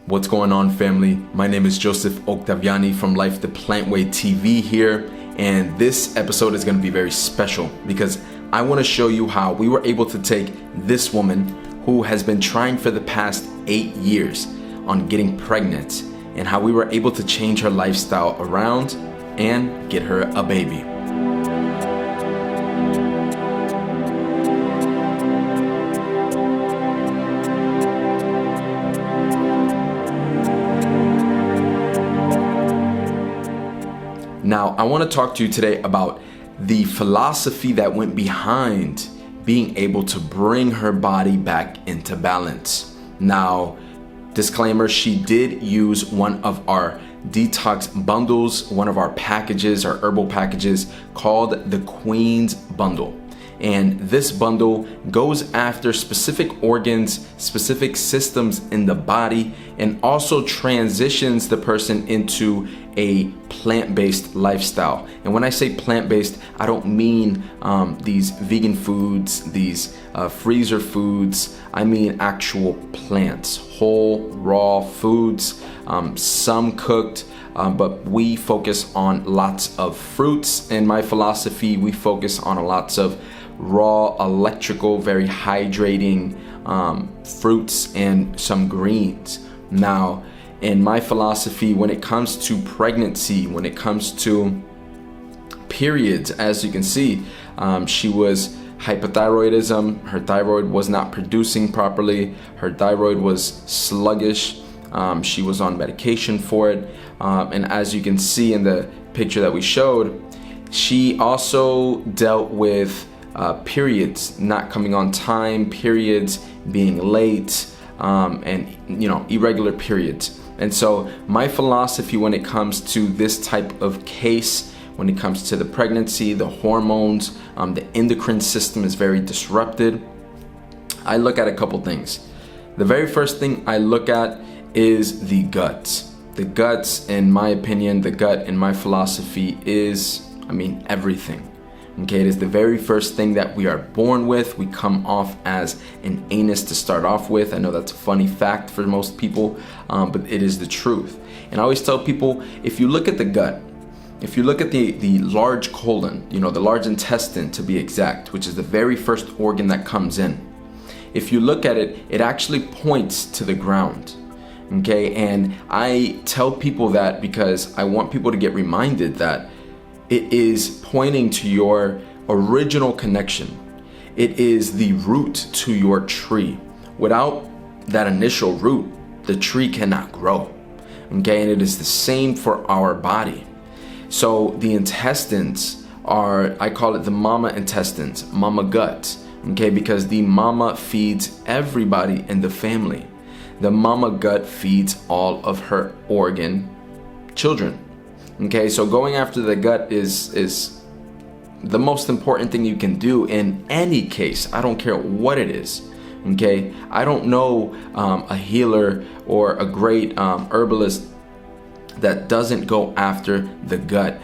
What's going on, family? My name is Joseph Octaviani from Life the Plant Way TV here, and this episode is going to be very special because I want to show you how we were able to take this woman who has been trying for the past 8 years on getting pregnant and how we were able to change her lifestyle around and get her a baby. Now, I want to talk to you today about the philosophy that went behind being able to bring her body back into balance. Now, disclaimer, she did use one of our detox bundles, one of our packages, our herbal packages called the Queen's Bundle. And this bundle goes after specific organs, specific systems in the body, and also transitions the person into a plant-based lifestyle. And when I say plant-based, I don't mean these vegan foods, these freezer foods. I mean actual plants, whole, raw foods, some cooked, but we focus on lots of fruits. In my philosophy, we focus on lots of raw, electrical, very hydrating fruits and some greens. Now, in my philosophy, when it comes to pregnancy, when it comes to periods, as you can see, she was hypothyroidism. Her thyroid was not producing properly. Her thyroid was sluggish. She was on medication for it. And as you can see in the picture that we showed, she also dealt with periods not coming on time, periods being late, and irregular periods. And so my philosophy when it comes to this type of case, when it comes to the pregnancy, the hormones, the endocrine system is very disrupted. I look at a couple things. The very first thing I look at is the guts. The guts, in my opinion, the gut in my philosophy is, everything. Okay, it is the very first thing that we are born with. We come off as an anus to start off with. I know that's a funny fact for most people, but it is the truth. And I always tell people, if you look at the gut, if you look at the large colon, the large intestine to be exact, which is the very first organ that comes in, if you look at it, it actually points to the ground. Okay, and I tell people that because I want people to get reminded that it is pointing to your original connection. It is the root to your tree. Without that initial root, the tree cannot grow. Okay, and it is the same for our body. So the intestines are, I call it the mama intestines, mama gut. Okay, because the mama feeds everybody in the family. The mama gut feeds all of her organ children. Okay, so going after the gut is the most important thing you can do in any case. I don't care what it is. Okay, I don't know a healer or a great herbalist that doesn't go after the gut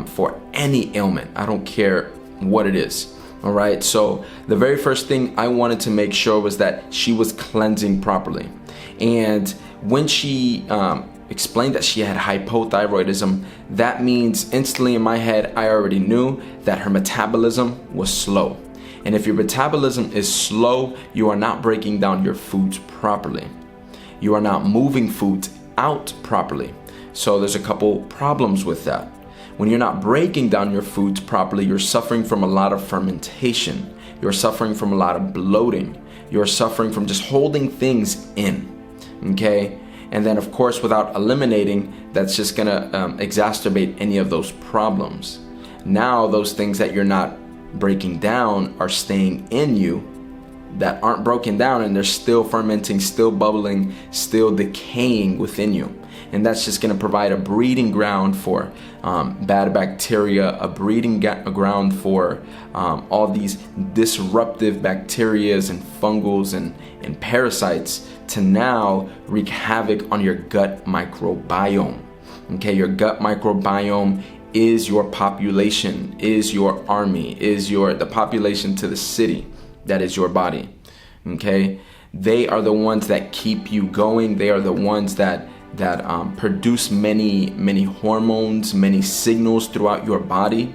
for any ailment. I don't care what it is. All right, so the very first thing I wanted to make sure was that she was cleansing properly. And when she explained that she had hypothyroidism, that means instantly in my head, I already knew that her metabolism was slow. And if your metabolism is slow, you are not breaking down your foods properly. You are not moving foods out properly. So there's a couple problems with that. When you're not breaking down your foods properly, you're suffering from a lot of fermentation. You're suffering from a lot of bloating. You're suffering from just holding things in. Okay? And then, of course, without eliminating, that's just going to exacerbate any of those problems. Now, those things that you're not breaking down are staying in you that aren't broken down, and they're still fermenting, still bubbling, still decaying within you. And that's just going to provide a breeding ground for bad bacteria, a breeding ground for all these disruptive bacterias and fungals and parasites to now wreak havoc on your gut microbiome. Okay, your gut microbiome is your population, is your army, is the population to the city that is your body. Okay, they are the ones that keep you going. They are the ones that produce many hormones, many signals throughout your body.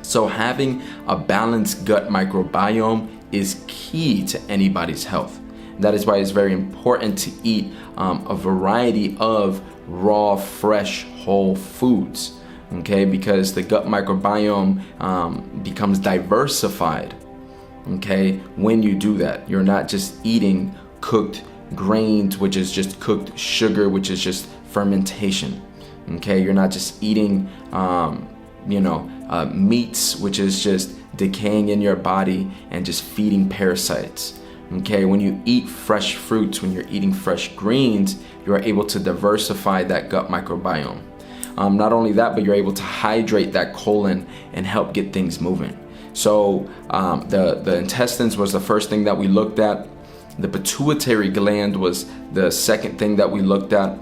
So having a balanced gut microbiome is key to anybody's health. That is why it's very important to eat a variety of raw, fresh, whole foods, okay? Because the gut microbiome becomes diversified, okay? When you do that, you're not just eating cooked grains, which is just cooked sugar, which is just fermentation, okay? You're not just eating, meats, which is just decaying in your body and just feeding parasites. Okay, when you eat fresh fruits, when you're eating fresh greens, you're able to diversify that gut microbiome. Not only that, but you're able to hydrate that colon and help get things moving. So the intestines was the first thing that we looked at. The pituitary gland was the second thing that we looked at.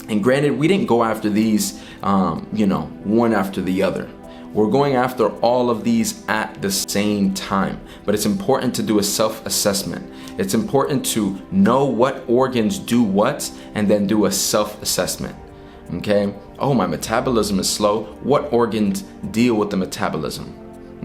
And granted, we didn't go after these, one after the other. We're going after all of these at the same time, but it's important to do a self-assessment. It's important to know what organs do what and then do a self-assessment, okay? Oh, my metabolism is slow. What organs deal with the metabolism?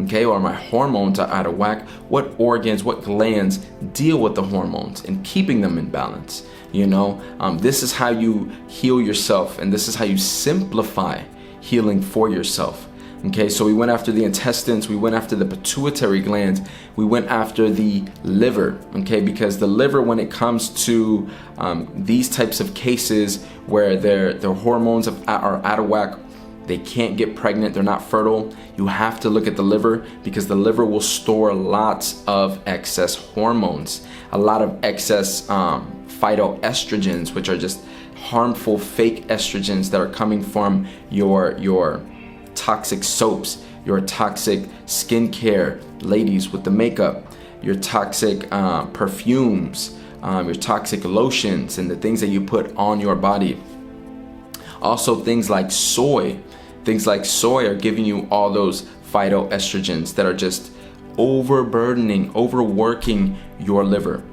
Okay, or my hormones are out of whack. What organs, what glands deal with the hormones and keeping them in balance? This is how you heal yourself, and this is how you simplify healing for yourself. Okay, so we went after the intestines, we went after the pituitary gland, we went after the liver, okay, because the liver, when it comes to these types of cases where their hormones are out of whack, they can't get pregnant, they're not fertile, you have to look at the liver, because the liver will store lots of excess hormones, a lot of excess phytoestrogens, which are just harmful fake estrogens that are coming from your toxic soaps, your toxic skincare, ladies with the makeup, your toxic perfumes, your toxic lotions, and the things that you put on your body. Also things like soy. Things like soy are giving you all those phytoestrogens that are just overburdening, overworking your liver.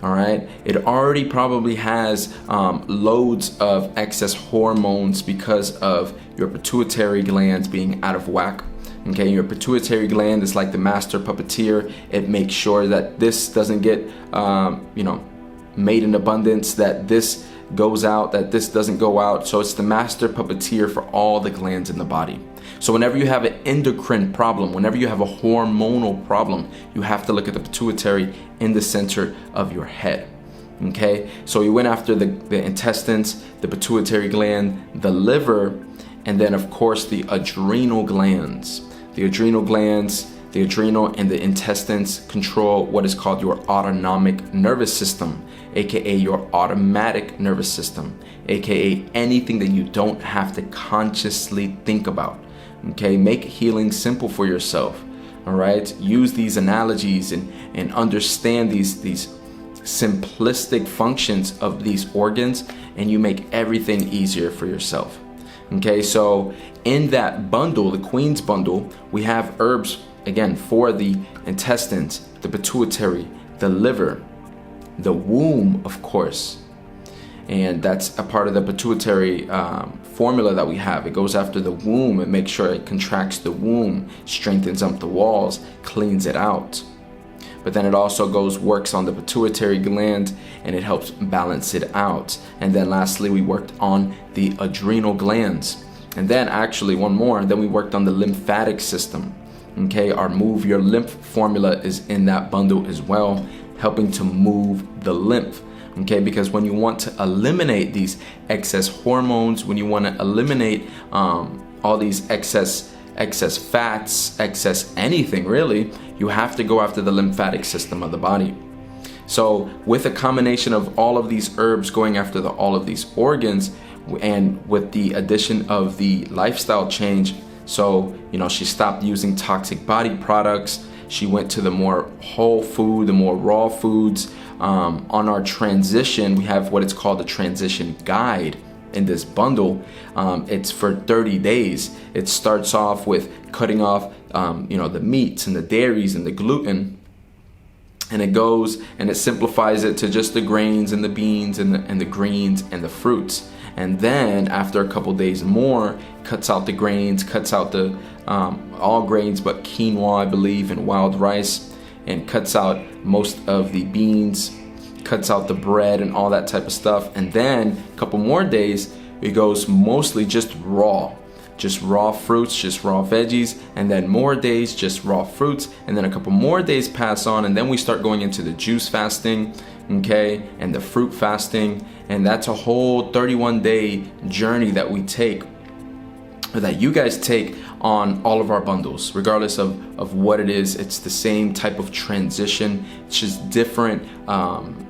All right, it already probably has loads of excess hormones because of your pituitary glands being out of whack. Okay, your pituitary gland is like the master puppeteer. It makes sure that this doesn't get, made in abundance, that this goes out, that this doesn't go out. So it's the master puppeteer for all the glands in the body. So whenever you have an endocrine problem, whenever you have a hormonal problem, you have to look at the pituitary in the center of your head. Okay, so we went after the intestines, the pituitary gland, the liver, and then of course the adrenal glands. The adrenal glands, the adrenal and the intestines control what is called your autonomic nervous system, aka your automatic nervous system, aka anything that you don't have to consciously think about. Okay, make healing simple for yourself. All right, use these analogies and understand these simplistic functions of these organs, and you make everything easier for yourself. Okay, so in that bundle, the Queen's bundle, we have herbs again for the intestines, the pituitary, the liver, the womb, of course. And that's a part of the pituitary formula that we have. It goes after the womb and makes sure it contracts the womb, strengthens up the walls, cleans it out. But then it also works on the pituitary gland and it helps balance it out. And then lastly, we worked on the adrenal glands. And then actually one more, then we worked on the lymphatic system. Okay, our Move Your Lymph formula is in that bundle as well, helping to move the lymph. Okay, because when you want to eliminate these excess hormones, when you want to eliminate all these excess fats, excess anything really, you have to go after the lymphatic system of the body. So with a combination of all of these herbs going after all of these organs, and with the addition of the lifestyle change, so she stopped using toxic body products, she went to the more whole food, the more raw foods. On our transition, we have what it's called the transition guide in this bundle. It's for 30 days. It starts off with cutting off the meats and the dairies and the gluten. And it goes and it simplifies it to just the grains and the beans and the greens and the fruits. And then after a couple days more, cuts out the grains, cuts out the all grains but quinoa, I believe, and wild rice, and cuts out most of the beans, cuts out the bread and all that type of stuff. And then a couple more days, it goes mostly just raw fruits, just raw veggies, and then more days just raw fruits, and then a couple more days pass on, and then we start going into the juice fasting, okay, and the fruit fasting. And that's a whole 31-day journey that we take, or that you guys take on all of our bundles, regardless of what it is. It's the same type of transition. It's just different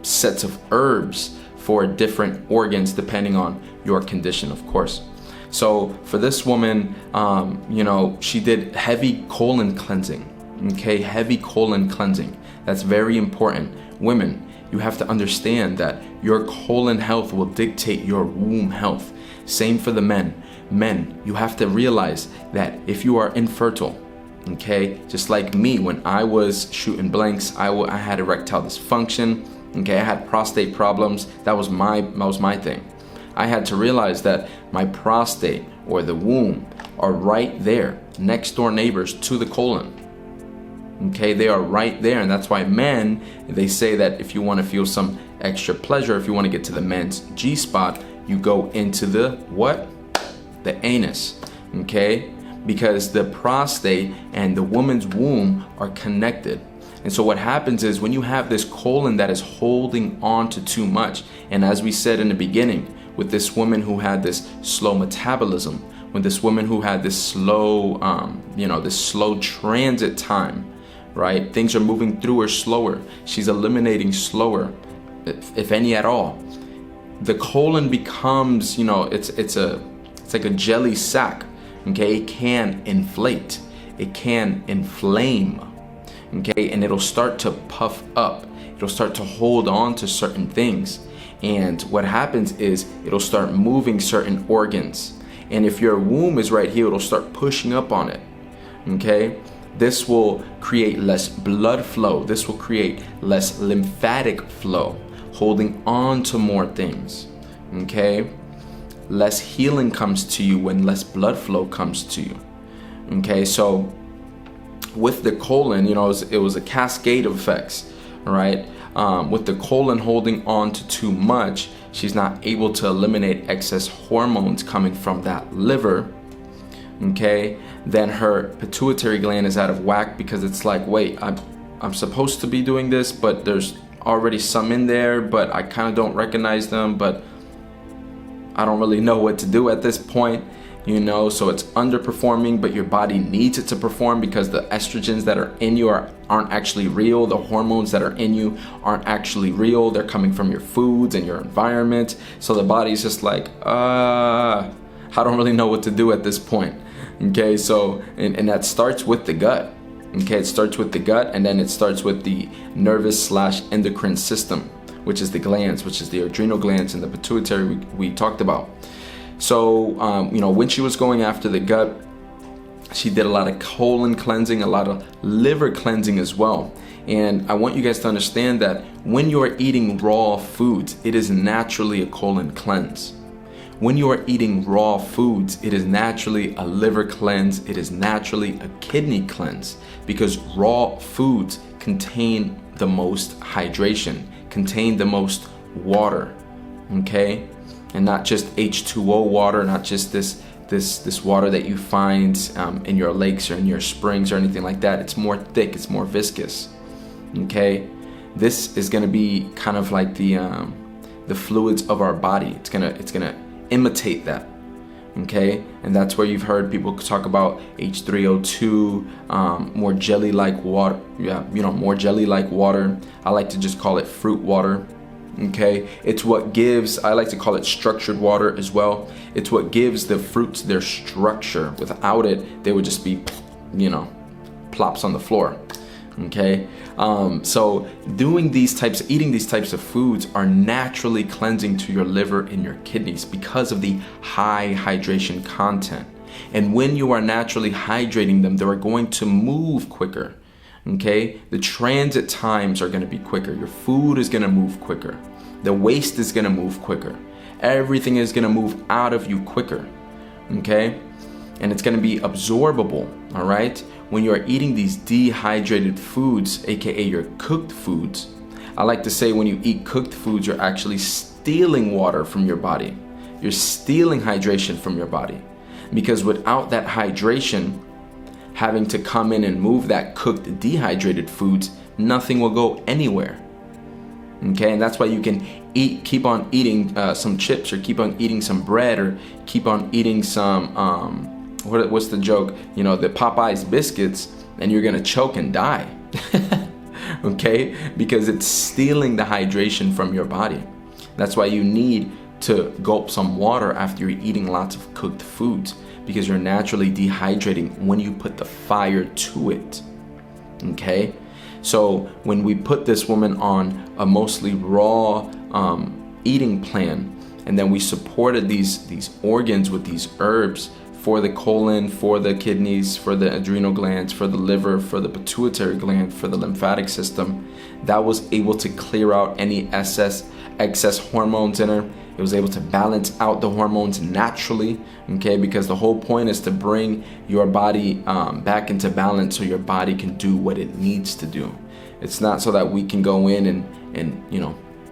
sets of herbs for different organs depending on your condition, of course. So for this woman, she did heavy colon cleansing, okay? Heavy colon cleansing. That's very important. Women, you have to understand that your colon health will dictate your womb health. Same for the men. Men, you have to realize that if you are infertile, okay, just like me, when I was shooting blanks, I had erectile dysfunction, okay, I had prostate problems. That was my thing. I had to realize that my prostate or the womb are right there, next door neighbors to the colon. Okay, they are right there, and that's why men, they say that if you want to feel some extra pleasure, if you want to get to the men's G-spot, you go into the what? The anus, okay? Because the prostate and the woman's womb are connected. And so what happens is when you have this colon that is holding on to too much, and as we said in the beginning, with this woman who had this slow metabolism, with this woman who had this slow, this slow transit time, right? Things are moving through her slower. She's eliminating slower, if any at all. The colon becomes, it's like a jelly sack, okay? It can inflate, it can inflame, okay? And it'll start to puff up. It'll start to hold on to certain things. And what happens is it'll start moving certain organs. And if your womb is right here, it'll start pushing up on it, okay? This will create less blood flow. This will create less lymphatic flow, holding on to more things, okay? Less healing comes to you when less blood flow comes to you, okay? So with the colon, it was a cascade of effects, right? With the colon holding on to too much, she's not able to eliminate excess hormones coming from that liver, okay? Then her pituitary gland is out of whack because it's like, wait, I'm supposed to be doing this, but there's already some in there, but I kind of don't recognize them, but I don't really know what to do at this point, so it's underperforming, but your body needs it to perform because the estrogens that are in you aren't actually real. The hormones that are in you aren't actually real. They're coming from your foods and your environment. So the body's just like, I don't really know what to do at this point. Okay, so, and that starts with the gut. Okay, it starts with the gut, and then it starts with the nervous/endocrine system, which is the glands, which is the adrenal glands and the pituitary we talked about. So, when she was going after the gut, she did a lot of colon cleansing, a lot of liver cleansing as well. And I want you guys to understand that when you are eating raw foods, it is naturally a colon cleanse. When you are eating raw foods, it is naturally a liver cleanse. It is naturally a kidney cleanse, because raw foods contain the most hydration, contain the most water, okay? And not just H2O water, not just this water that you find in your lakes or in your springs or anything like that. It's more thick, it's more viscous, okay? This is gonna be kind of like the fluids of our body. It's gonna imitate that, okay? And that's where you've heard people talk about H3O2, more jelly-like water. Yeah, more jelly-like water. I like to just call it fruit water. Okay, it's what gives, I like to call it structured water as well. It's what gives the fruits their structure. Without it, they would just be, plops on the floor. Okay, so eating these types of foods are naturally cleansing to your liver and your kidneys because of the high hydration content. And when you are naturally hydrating them, they are going to move quicker. Okay, the transit times are going to be quicker. Your food is going to move quicker. The waste is going to move quicker. Everything is going to move out of you quicker. Okay, and it's going to be absorbable. All right, when you are eating these dehydrated foods, aka your cooked foods, I like to say when you eat cooked foods, you're actually stealing water from your body. You're stealing hydration from your body, because without that hydration having to come in and move that cooked dehydrated foods, nothing will go anywhere. Okay, and that's why you can keep on eating some chips, or keep on eating some bread, or keep on eating some what's the joke, the Popeyes biscuits, and you're gonna choke and die. Okay, because it's stealing the hydration from your body. That's why you need to gulp some water after you're eating lots of cooked foods, because you're naturally dehydrating when you put the fire to it. Okay, so when we put this woman on a mostly raw eating plan, and then we supported these organs with these herbs for the colon, for the kidneys, for the adrenal glands, for the liver, for the pituitary gland, for the lymphatic system, that was able to clear out any excess hormones in her. It was able to balance out the hormones naturally, okay? Because the whole point is to bring your body back into balance so your body can do what it needs to do. It's not so that we can go in and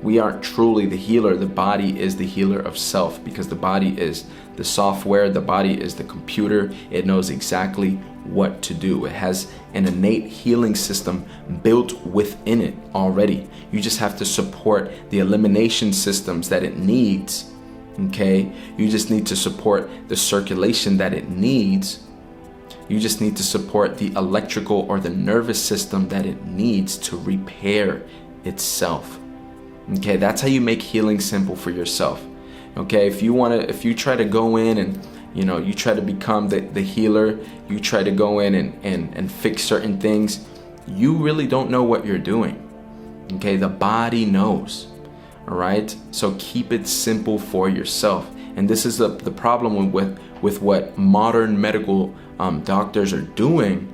we aren't truly the healer. The body is the healer of self, because the body is the software. The body is the computer. It knows exactly what to do. It has an innate healing system built within it already. You just have to support the elimination systems that it needs. Okay, you just need to support the circulation that it needs. You just need to support the electrical or the nervous system that it needs to repair itself. Okay, that's how you make healing simple for yourself. Okay, if you try to go in and you try to become the healer, you try to go in and fix certain things, you really don't know what you're doing. Okay, the body knows. All right, so keep it simple for yourself. And this is the problem with what modern medical doctors are doing,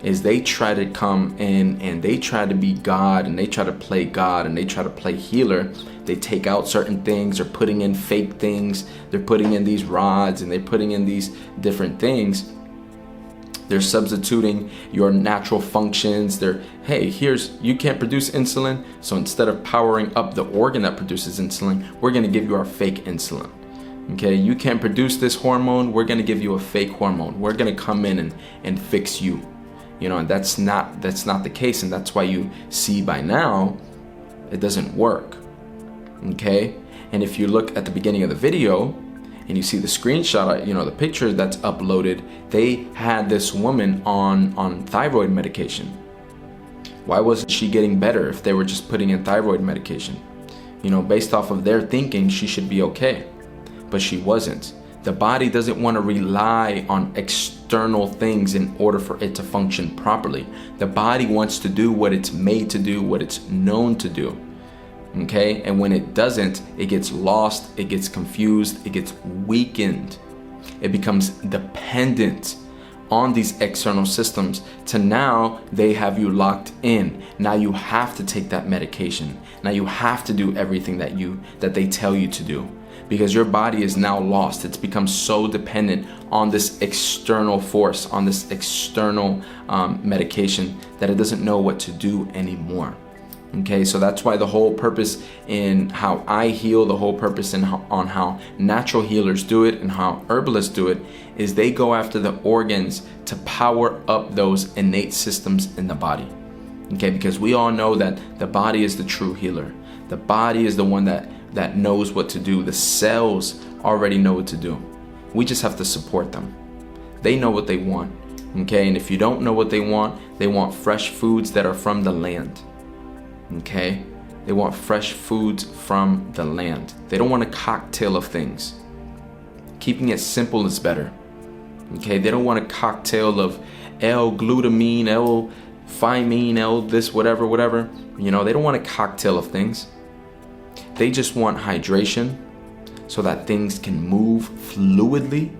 is they try to come in and they try to be God, and they try to play God, and they try to play healer. They take out certain things, they're putting in fake things, they're putting in these rods, and they're putting in these different things. They're substituting your natural functions. You can't produce insulin, so instead of powering up the organ that produces insulin, we're gonna give you our fake insulin. Okay, you can't produce this hormone, we're gonna give you a fake hormone. We're gonna come in and fix you. And that's not the case, and that's why you see by now it doesn't work. Okay, and if you look at the beginning of the video and you see the screenshot, the picture that's uploaded, they had this woman on thyroid medication. Why wasn't she getting better if they were just putting in thyroid medication? Based off of their thinking, she should be okay, but she wasn't. The body doesn't want to rely on external things in order for it to function properly. The body wants to do what it's made to do, what it's known to do. Okay, and when it doesn't, it gets lost, it gets confused, it gets weakened. It becomes dependent on these external systems to now they have you locked in. Now you have to take that medication. Now you have to do everything that they tell you to do, because your body is now lost. It's become so dependent on this external force, on this external medication, that it doesn't know what to do anymore. Okay, so that's why the whole purpose in how I heal, the whole purpose on how natural healers do it and how herbalists do it, is they go after the organs to power up those innate systems in the body. Okay, because we all know that the body is the true healer. The body is the one that knows what to do. The cells already know what to do. We just have to support them. They know what they want. Okay, and if you don't know what they want fresh foods that are from the land. Okay, they want fresh foods from the land. They don't want a cocktail of things. Keeping it simple is better. Okay, they don't want a cocktail of L-glutamine, L-thymine, L this, whatever. They don't want a cocktail of things. They just want hydration so that things can move fluidly.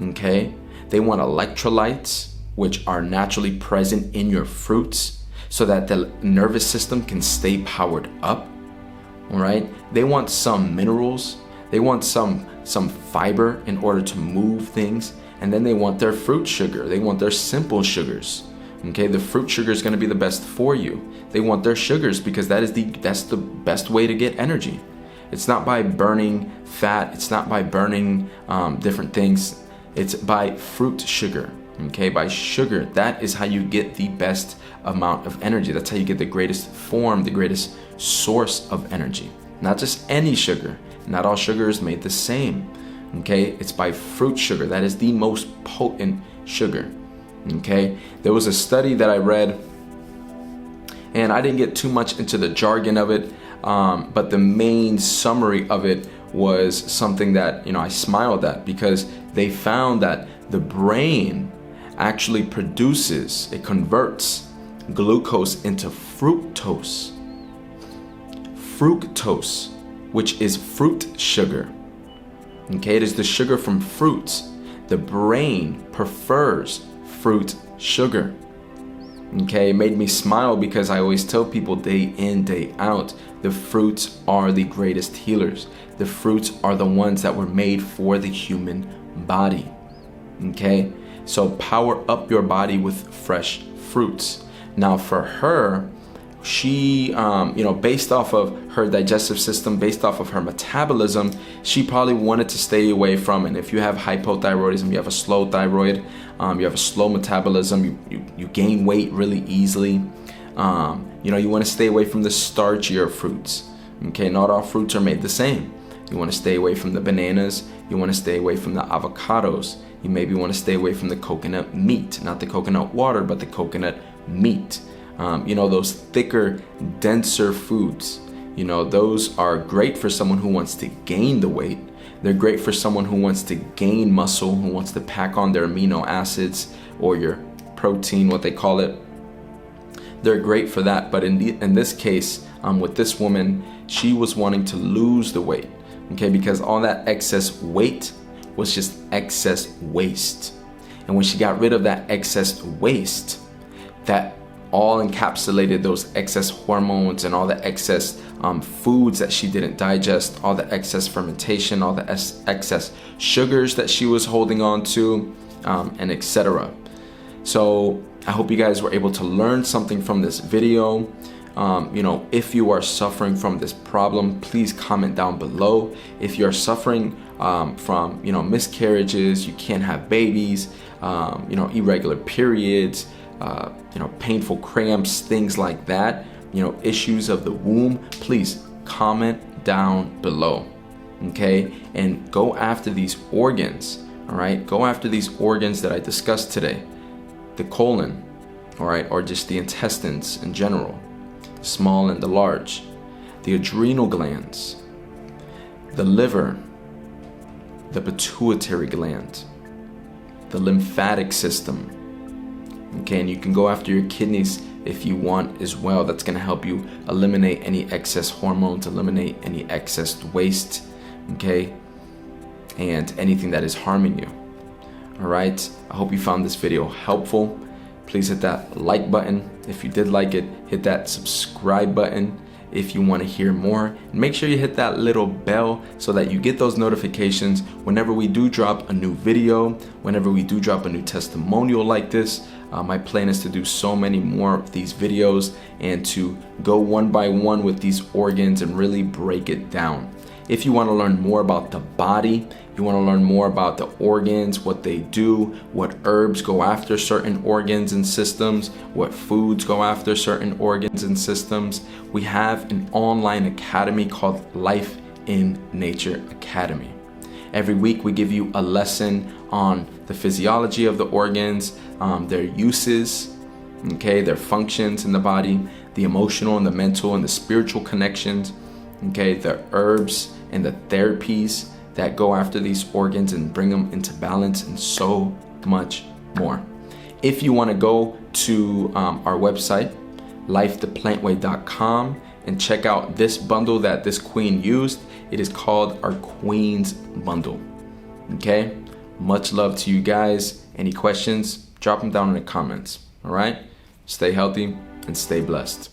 Okay, they want electrolytes. which are naturally present in your fruits so that the nervous system can stay powered up. All right? They want some minerals, they want some fiber in order to move things, and then they want their fruit sugar. They want their simple sugars. Okay, the fruit sugar is going to be the best for you. They want their sugars because that's the best way to get energy. It's not by burning fat. It's not by burning different things. It's by fruit sugar. Okay, by sugar. That is how you get the best amount of energy. That's how you get the greatest form, the greatest source of energy. Not just any sugar. Not all sugar is made the same. Okay, it's by fruit sugar. That is the most potent sugar. Okay, there was a study that I read, and I didn't get too much into the jargon of it, but the main summary of it was something that, I smiled at, because they found that the brain actually it converts glucose into fructose. Fructose, which is fruit sugar. Okay, it is the sugar from fruits. The brain prefers fruit sugar. Okay, it made me smile because I always tell people day in, day out, the fruits are the greatest healers. The fruits are the ones that were made for the human body. Okay, so power up your body with fresh fruits. Now for her, she, based off of her digestive system, based off of her metabolism, she probably wanted to stay away from it. If you have hypothyroidism, you have a slow thyroid, you have a slow metabolism, you gain weight really easily. You want to stay away from the starchier fruits. Okay, not all fruits are made the same. You want to stay away from the bananas. You want to stay away from the avocados. You maybe want to stay away from the coconut meat, not the coconut water, but the coconut meat. Those thicker, denser foods, those are great for someone who wants to gain the weight. They're great for someone who wants to gain muscle, who wants to pack on their amino acids or your protein, what they call it. They're great for that. But in this case, with this woman, she was wanting to lose the weight, okay, because all that excess weight was just excess waste. And when she got rid of that excess waste, that all encapsulated those excess hormones and all the excess foods that she didn't digest, all the excess fermentation, all the excess sugars that she was holding on to, and etc. So I hope you guys were able to learn something from this video. If you are suffering from this problem, please comment down below. If you're suffering from miscarriages, you can't have babies, irregular periods, painful cramps, things like that, issues of the womb, please comment down below. Okay, and go after these organs. All right, go after these organs that I discussed today. The colon, all right, or just the intestines in general, small and the large, the adrenal glands, the liver, the pituitary gland, the lymphatic system. Okay, and you can go after your kidneys if you want as well. That's going to help you eliminate any excess hormones, eliminate any excess waste, okay, and anything that is harming you. All right, I hope you found this video helpful. Please hit that like button if you did like it. Hit that subscribe button if you want to hear more. And make sure you hit that little bell so that you get those notifications whenever we do drop a new video, whenever we do drop a new testimonial like this. My plan is to do so many more of these videos and to go one by one with these organs and really break it down. If you want to learn more about the body, you want to learn more about the organs, what they do, what herbs go after certain organs and systems, what foods go after certain organs and systems, we have an online academy called Life in Nature Academy. Every week we give you a lesson on the physiology of the organs, their uses, okay, their functions in the body, the emotional and the mental and the spiritual connections, okay, the herbs and the therapies that go after these organs and bring them into balance, and so much more. If you want to go to our website, lifetheplantway.com, and check out this bundle that this queen used, it is called our Queen's Bundle. Okay, much love to you guys. Any questions, drop them down in the comments. All right? Stay healthy and stay blessed.